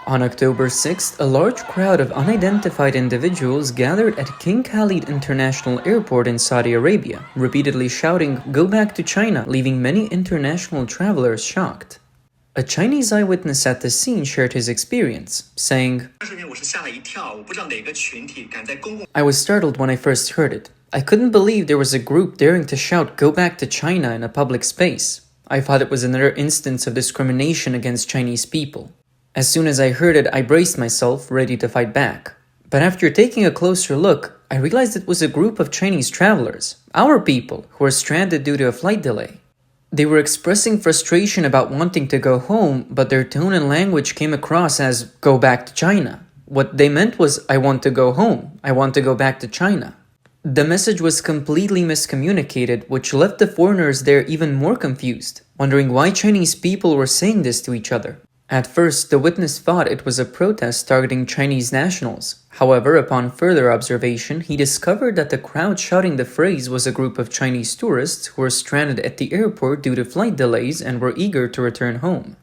On October 6th, a large crowd of unidentified individuals gathered at King Khalid International Airport in Saudi Arabia, repeatedly shouting, "Go back to China," leaving many international travelers shocked. A Chinese eyewitness at the scene shared his experience, saying, "I was startled when I first heard it. I couldn't believe there was a group daring to shout, 'Go back to China' in a public space. I thought it was another instance of discrimination against Chinese people. As soon as I heard it, I braced myself, ready to fight back. But after taking a closer look, I realized it was a group of Chinese travelers, our people, who were stranded due to a flight delay. They were expressing frustration about wanting to go home, but their tone and language came across as, 'Go back to China.' What they meant was, 'I want to go home. I want to go back to China.' The message was completely miscommunicated, which left the foreigners there even more confused, wondering why Chinese people were saying this to each other. At first, the witness thought it was a protest targeting Chinese nationals. However, upon further observation, he discovered that the crowd shouting the phrase was a group of Chinese tourists who were stranded at the airport due to flight delays and were eager to return home.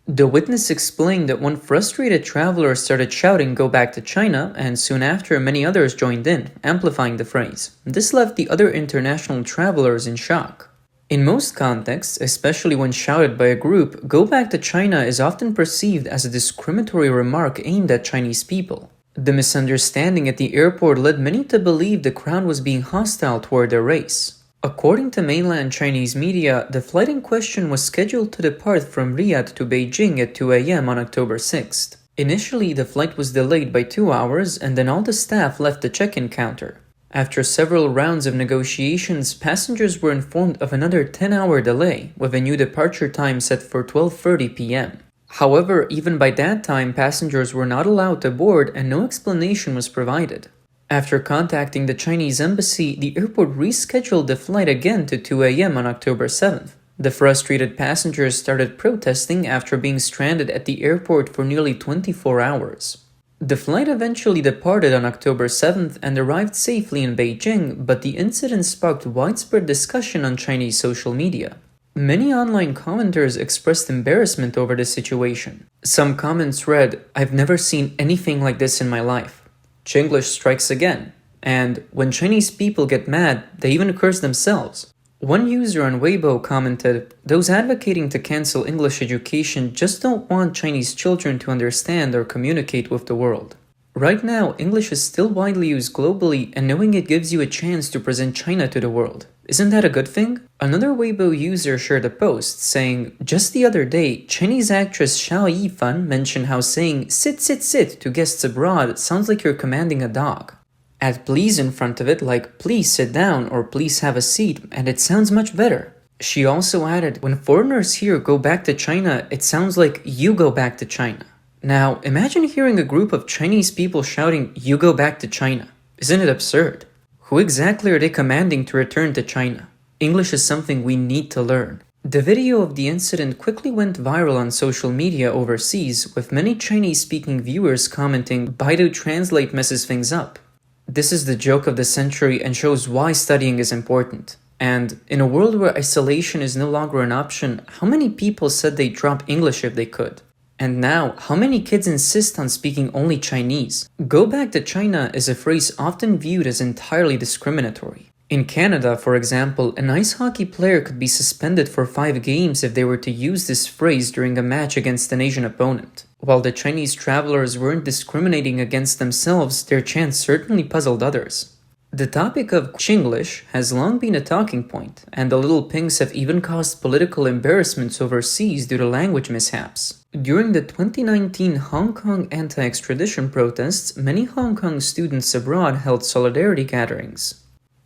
The witness explained that one frustrated traveler started shouting, "Go back to China," and soon after many others joined in, amplifying the phrase. This left the other international travelers in shock. In most contexts, especially when shouted by a group, "Go back to China" is often perceived as a discriminatory remark aimed at Chinese people. The misunderstanding at the airport led many to believe the crowd was being hostile toward their race. According to mainland Chinese media, the flight in question was scheduled to depart from Riyadh to Beijing at 2 a.m. on October 6th. Initially, the flight was delayed by 2 hours, and then all the staff left the check-in counter. After several rounds of negotiations, passengers were informed of another 10-hour delay, with a new departure time set for 12:30 p.m. However, even by that time, passengers were not allowed to board and no explanation was provided. After contacting the Chinese embassy, the airport rescheduled the flight again to 2 a.m. on October 7th. The frustrated passengers started protesting after being stranded at the airport for nearly 24 hours. The flight eventually departed on October 7th and arrived safely in Beijing, but the incident sparked widespread discussion on Chinese social media. Many online commenters expressed embarrassment over the situation. Some comments read, "I've never seen anything like this in my life. Chinglish strikes again." And, "When Chinese people get mad, they even curse themselves." One user on Weibo commented, "Those advocating to cancel English education just don't want Chinese children to understand or communicate with the world." Right now, English is still widely used globally, and knowing it gives you a chance to present China to the world. Isn't that a good thing? Another Weibo user shared a post saying, "Just the other day, Chinese actress Xiao Yifan mentioned how saying 'sit, sit, sit' to guests abroad sounds like you're commanding a dog. Add 'please' in front of it, like 'please sit down' or 'please have a seat,' and it sounds much better." She also added, "When foreigners here 'go back to China,' it sounds like 'you go back to China.'" Now, imagine hearing a group of Chinese people shouting, "You go back to China." Isn't it absurd? Who exactly are they commanding to return to China? English is something we need to learn. The video of the incident quickly went viral on social media overseas, with many Chinese-speaking viewers commenting, "Baidu Translate messes things up." This is the joke of the century and shows why studying is important. And in a world where isolation is no longer an option, how many people said they'd drop English if they could? And now, how many kids insist on speaking only Chinese? "Go back to China" is a phrase often viewed as entirely discriminatory. In Canada, for example, an ice hockey player could be suspended for 5 games if they were to use this phrase during a match against an Asian opponent. While the Chinese travelers weren't discriminating against themselves, their chants certainly puzzled others. The topic of Chinglish has long been a talking point, and the little pings have even caused political embarrassments overseas due to language mishaps. During the 2019 Hong Kong anti-extradition protests, many Hong Kong students abroad held solidarity gatherings,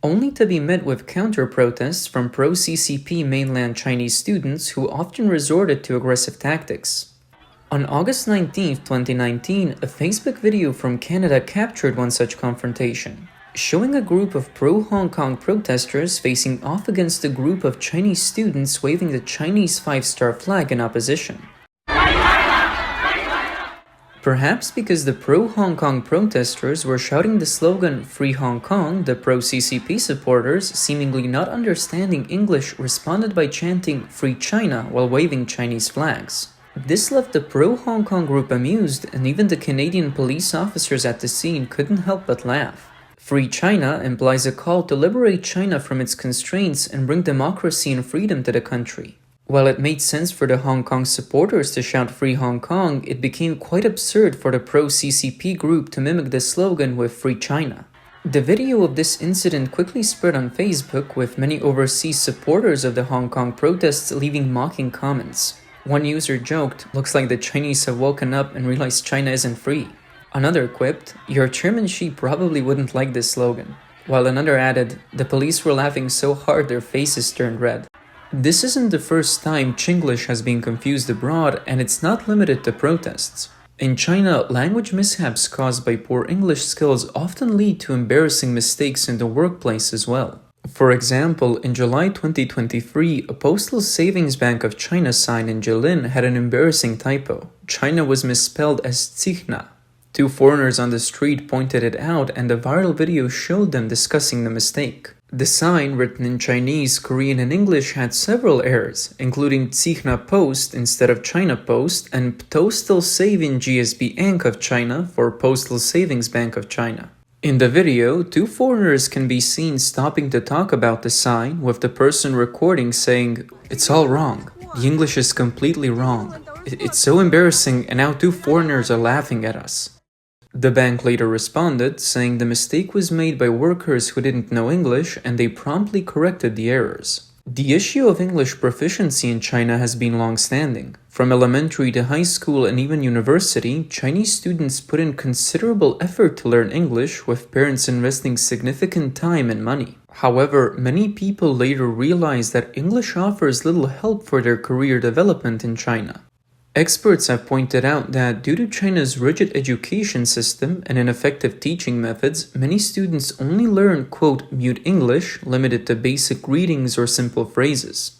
only to be met with counter-protests from pro-CCP mainland Chinese students who often resorted to aggressive tactics. On August 19, 2019, a Facebook video from Canada captured one such confrontation, showing a group of pro-Hong Kong protesters facing off against a group of Chinese students waving the Chinese 5-star flag in opposition. Perhaps because the pro-Hong Kong protesters were shouting the slogan "Free Hong Kong," the pro-CCP supporters, seemingly not understanding English, responded by chanting "Free China" while waving Chinese flags. This left the pro-Hong Kong group amused, and even the Canadian police officers at the scene couldn't help but laugh. Free China implies a call to liberate China from its constraints and bring democracy and freedom to the country. While it made sense for the Hong Kong supporters to shout Free Hong Kong, it became quite absurd for the pro-CCP group to mimic the slogan with Free China. The video of this incident quickly spread on Facebook, with many overseas supporters of the Hong Kong protests leaving mocking comments. One user joked, "Looks like the Chinese have woken up and realized China isn't free." Another quipped, "Your chairmanship probably wouldn't like this slogan." While another added, "The police were laughing so hard their faces turned red." This isn't the first time Chinglish has been confused abroad, and it's not limited to protests. In China, language mishaps caused by poor English skills often lead to embarrassing mistakes in the workplace as well. For example, in July 2023, a Postal Savings Bank of China sign in Jilin had an embarrassing typo. China was misspelled as Tsichna. Two foreigners on the street pointed it out, and a viral video showed them discussing the mistake. The sign, written in Chinese, Korean, and English, had several errors, including Tsichna Post instead of China Post, and Postal Saving GSB Bank of China for Postal Savings Bank of China. In the video, two foreigners can be seen stopping to talk about the sign, with the person recording saying, "It's all wrong. The English is completely wrong. It's so embarrassing, and now two foreigners are laughing at us." The bank later responded, saying the mistake was made by workers who didn't know English, and they promptly corrected the errors. The issue of English proficiency in China has been long-standing. From elementary to high school and even university, Chinese students put in considerable effort to learn English, with parents investing significant time and money. However, many people later realized that English offers little help for their career development in China. Experts have pointed out that due to China's rigid education system and ineffective teaching methods, many students only learn, quote, mute English, limited to basic readings or simple phrases.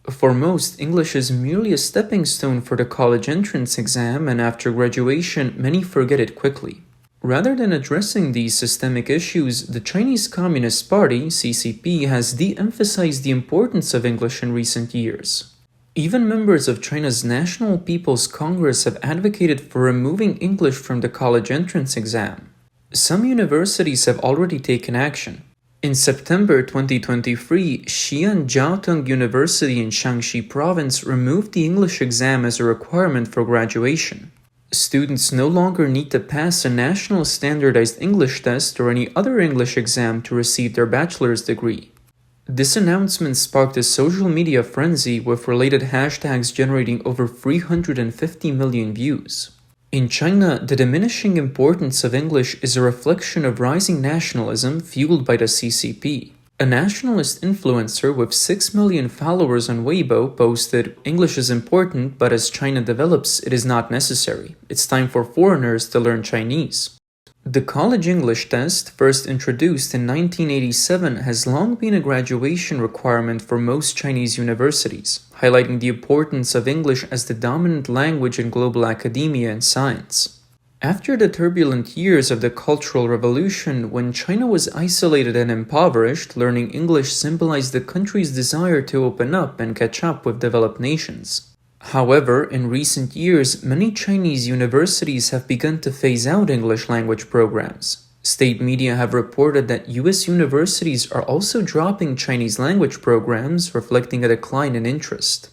For most, English is merely a stepping stone for the college entrance exam, and after graduation, many forget it quickly. Rather than addressing these systemic issues, the Chinese Communist Party, CCP, has de-emphasized the importance of English in recent years. Even members of China's National People's Congress have advocated for removing English from the college entrance exam. Some universities have already taken action. In September 2023, Xi'an Jiaotong University in Shaanxi Province removed the English exam as a requirement for graduation. Students no longer need to pass a national standardized English test or any other English exam to receive their bachelor's degree. This announcement sparked a social media frenzy, with related hashtags generating over 350 million views. In China, the diminishing importance of English is a reflection of rising nationalism fueled by the CCP. A nationalist influencer with 6 million followers on Weibo posted, "English is important, but as China develops, it is not necessary. It's time for foreigners to learn Chinese." The college English test, first introduced in 1987, has long been a graduation requirement for most Chinese universities, highlighting the importance of English as the dominant language in global academia and science. After the turbulent years of the Cultural Revolution, when China was isolated and impoverished, learning English symbolized the country's desire to open up and catch up with developed nations. However, in recent years, many Chinese universities have begun to phase out English language programs. State media have reported that US universities are also dropping Chinese language programs, reflecting a decline in interest.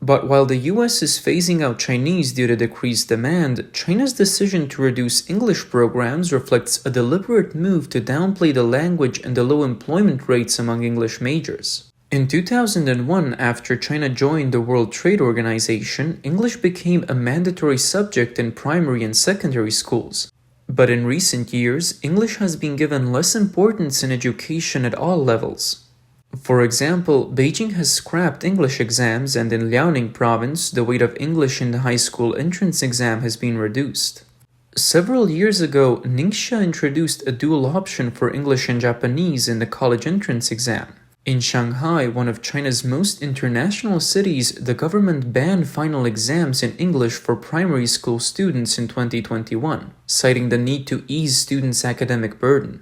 But while the US is phasing out Chinese due to decreased demand, China's decision to reduce English programs reflects a deliberate move to downplay the language and the low employment rates among English majors. In 2001, after China joined the World Trade Organization, English became a mandatory subject in primary and secondary schools. But in recent years, English has been given less importance in education at all levels. For example, Beijing has scrapped English exams, and in Liaoning province, the weight of English in the high school entrance exam has been reduced. Several years ago, Ningxia introduced a dual option for English and Japanese in the college entrance exam. In Shanghai, one of China's most international cities, the government banned final exams in English for primary school students in 2021, citing the need to ease students' academic burden.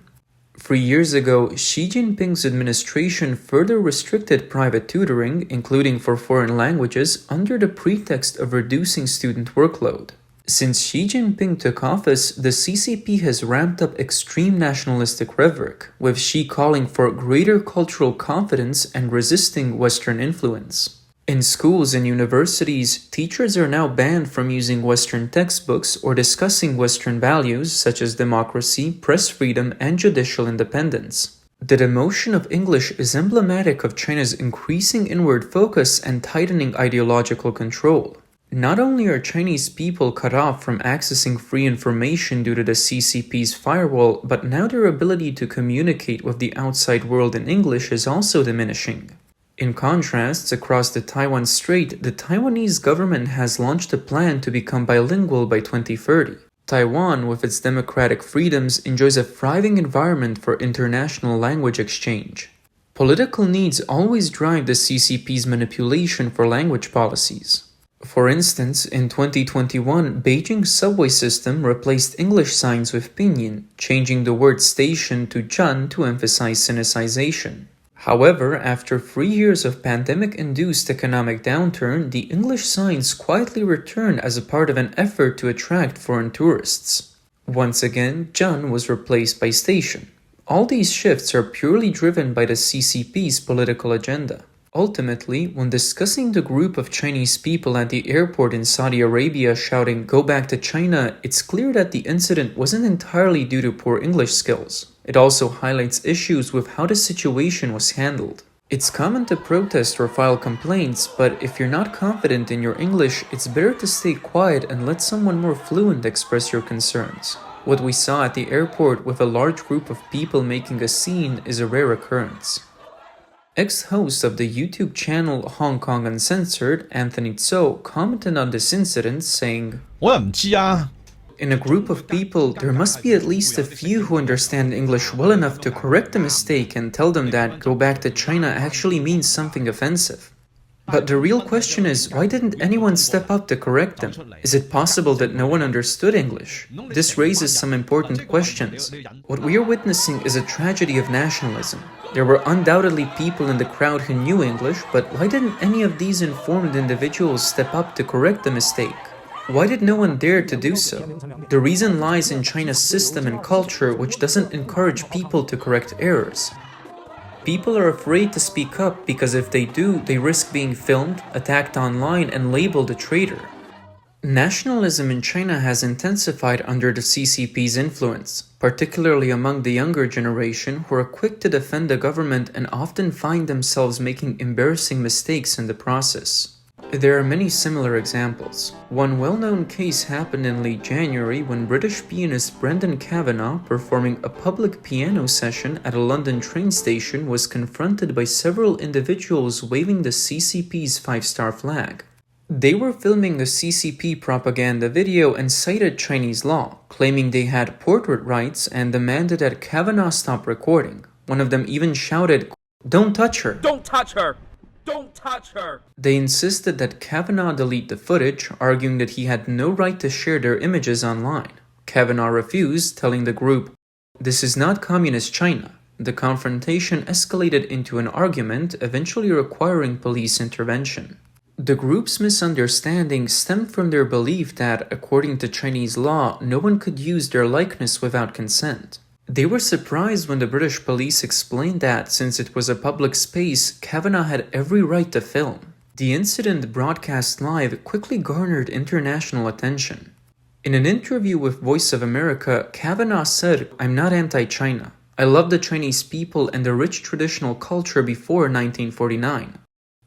3 years ago, Xi Jinping's administration further restricted private tutoring, including for foreign languages, under the pretext of reducing student workload. Since Xi Jinping took office, the CCP has ramped up extreme nationalistic rhetoric, with Xi calling for greater cultural confidence and resisting Western influence. In schools and universities, teachers are now banned from using Western textbooks or discussing Western values such as democracy, press freedom, and judicial independence. The demotion of English is emblematic of China's increasing inward focus and tightening ideological control. Not only are Chinese people cut off from accessing free information due to the CCP's firewall, but now their ability to communicate with the outside world in English is also diminishing. In contrast, across the Taiwan Strait, the Taiwanese government has launched a plan to become bilingual by 2030. Taiwan, with its democratic freedoms, enjoys a thriving environment for international language exchange. Political needs always drive the CCP's manipulation for language policies. For instance, in 2021, Beijing's subway system replaced English signs with pinyin, changing the word station to zhan to emphasize sinicization. However, after 3 years of pandemic-induced economic downturn, the English signs quietly returned as a part of an effort to attract foreign tourists. Once again, zhan was replaced by station. All these shifts are purely driven by the CCP's political agenda. Ultimately, when discussing the group of Chinese people at the airport in Saudi Arabia shouting "Go back to China," it's clear that the incident wasn't entirely due to poor English skills. It also highlights issues with how the situation was handled. It's common to protest or file complaints, but if you're not confident in your English, it's better to stay quiet and let someone more fluent express your concerns. What we saw at the airport with a large group of people making a scene is a rare occurrence. Ex-host of the YouTube channel Hong Kong Uncensored, Anthony Tso, commented on this incident saying, "In a group of people, there must be at least a few who understand English well enough to correct the mistake and tell them that 'go back to China' actually means something offensive. But the real question is, why didn't anyone step up to correct them? Is it possible that no one understood English? This raises some important questions. What we are witnessing is a tragedy of nationalism. There were undoubtedly people in the crowd who knew English, but why didn't any of these informed individuals step up to correct the mistake? Why did no one dare to do so? The reason lies in China's system and culture, which doesn't encourage people to correct errors. People are afraid to speak up because if they do, they risk being filmed, attacked online, and labeled a traitor. Nationalism in China has intensified under the CCP's influence, particularly among the younger generation who are quick to defend the government and often find themselves making embarrassing mistakes in the process. There are many similar examples. One well-known case happened in late January when British pianist Brendan Kavanagh, performing a public piano session at a London train station, was confronted by several individuals waving the CCP's 5-star flag. They were filming a CCP propaganda video and cited Chinese law, claiming they had portrait rights and demanded that Kavanagh stop recording. One of them even shouted, "Don't touch her! Don't touch her! Don't touch her!" They insisted that Kavanagh delete the footage, arguing that he had no right to share their images online. Kavanagh refused, telling the group, "This is not communist China." The confrontation escalated into an argument, eventually requiring police intervention. The group's misunderstanding stemmed from their belief that, according to Chinese law, no one could use their likeness without consent. They were surprised when the British police explained that, since it was a public space, Kavanagh had every right to film. The incident, broadcast live, quickly garnered international attention. In an interview with Voice of America, Kavanagh said, "I'm not anti-China. I love the Chinese people and the rich traditional culture before 1949.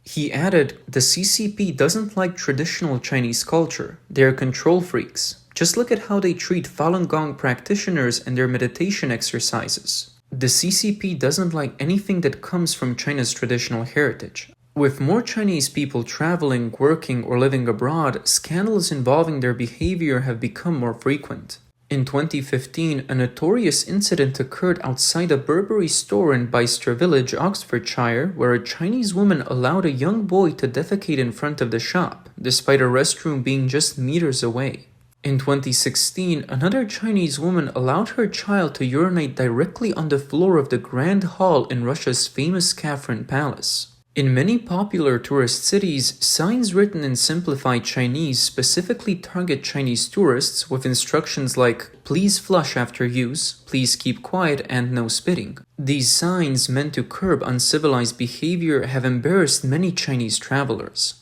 He added, "The CCP doesn't like traditional Chinese culture. They are control freaks. Just look at how they treat Falun Gong practitioners and their meditation exercises. The CCP doesn't like anything that comes from China's traditional heritage." With more Chinese people traveling, working, or living abroad, scandals involving their behavior have become more frequent. In 2015, a notorious incident occurred outside a Burberry store in Bicester Village, Oxfordshire, where a Chinese woman allowed a young boy to defecate in front of the shop, despite a restroom being just meters away. In 2016, another Chinese woman allowed her child to urinate directly on the floor of the Grand Hall in Russia's famous Catherine Palace. In many popular tourist cities, signs written in simplified Chinese specifically target Chinese tourists with instructions like, "Please flush after use," "Please keep quiet," and "No spitting." These signs, meant to curb uncivilized behavior, have embarrassed many Chinese travelers.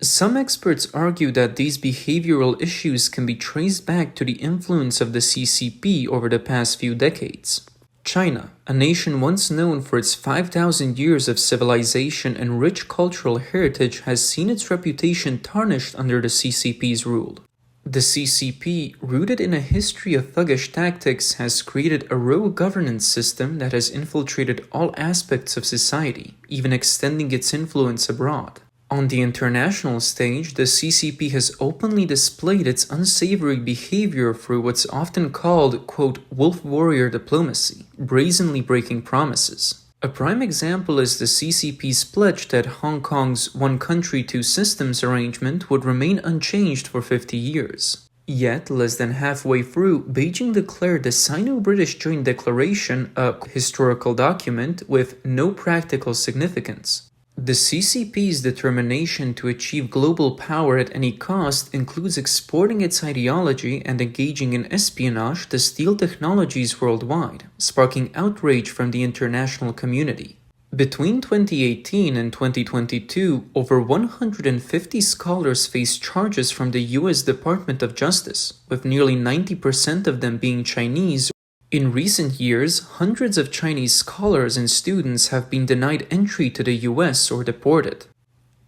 Some experts argue that these behavioral issues can be traced back to the influence of the CCP over the past few decades. China, a nation once known for its 5,000 years of civilization and rich cultural heritage, has seen its reputation tarnished under the CCP's rule. The CCP, rooted in a history of thuggish tactics, has created a rogue governance system that has infiltrated all aspects of society, even extending its influence abroad. On the international stage, the CCP has openly displayed its unsavory behavior through what's often called, quote, wolf warrior diplomacy, brazenly breaking promises. A prime example is the CCP's pledge that Hong Kong's one country, two systems arrangement would remain unchanged for 50 years. Yet, less than halfway through, Beijing declared the Sino-British Joint Declaration a historical document with no practical significance. The CCP's determination to achieve global power at any cost includes exporting its ideology and engaging in espionage to steal technologies worldwide, sparking outrage from the international community. Between 2018 and 2022, over 150 scholars faced charges from the US Department of Justice, with nearly 90% of them being Chinese. In recent years, hundreds of Chinese scholars and students have been denied entry to the US or deported.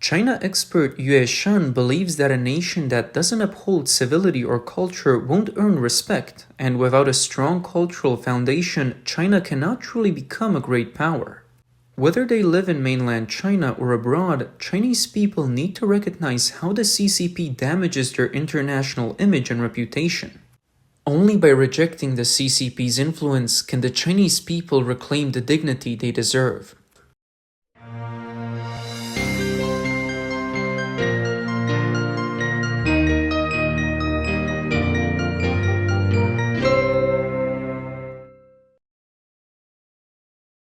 China expert Yue Shan believes that a nation that doesn't uphold civility or culture won't earn respect, and without a strong cultural foundation, China cannot truly become a great power. Whether they live in mainland China or abroad, Chinese people need to recognize how the CCP damages their international image and reputation. Only by rejecting the CCP's influence can the Chinese people reclaim the dignity they deserve.